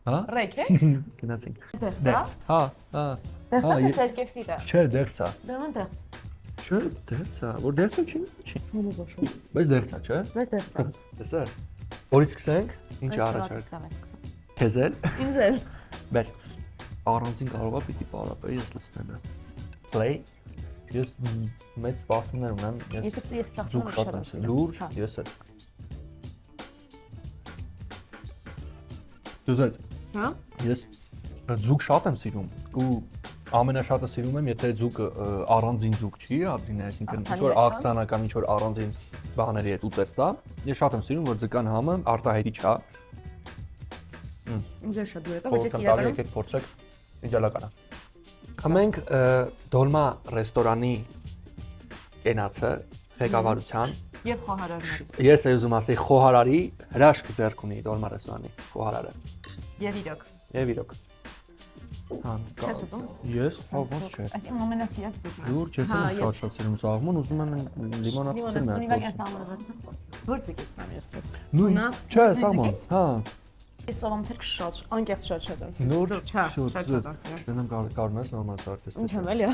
Հա։ Ռեյք է։ Գնացինք։ Դեղց։ Հա, հա։ Դեղցը թե սերկեֆիրը։ Չէ, դեղցա։ Դրան դեղց։ Չէ, դեղցա։ Որ դեղցը չի։ Ո՞ւմ ոչու։ Բայց դեղցա, չէ։ Բայց դեղց է։ Տեսա։ Որից սկսենք։ Ինչ առաջարկ։ Քեզել։ Ինձ էլ։ Բեր։ Առանցին կարողա պիտի պարապե, ես լցնեմ։ Play։ Ես մեծ սպասումներ ունեմ, ես զուգ շատ եմ լուրջ, ես էլ։ Դուզած։ Հա։ Ես զուգ շատ եմ սիրում ու ամենաշատը սիրում եմ, եթե զուգը առանձին զուգ չի, ապրին այսինքն ինչ որ ակցիանական ինչ որ առանձին բաների հետ ուտես տա, ես շատ եմ սիրում, որ ձկան համը արտահայտիչ է։ Ինձ էլ շատ դուր է, բայց ես իրականում եկեք փորձեք իդեալական է։ Խմենք Դոլմա ռեստորանի կենացը ղեկավարության եւ խոհարարներ։ Ես ուզում ասեի խոհարարի հրաշք ձեռք ունի Դոլմա ռեստորանի խոհարարը։ Եվ իրոք։ Եվ իրոք։ Հա, ես ո՞չ չէ։ Այս իմ ամենասիրած դուրն է։ Լուրջ, ես եմ շատ սիրում սաղմոն, ուզում եմ լիմոնադ ցեմ։ Որ ձգեցնեմ ես քեզ։ Նույն, չէ, սաղմոն, հա։ Ես ծովամ թերք շատ, անկեղծ շատ եմ։ Լուրջ, շատ եմ։ դրանք կարող ես նորմալ սարքես։ Ինչ եմ էլի։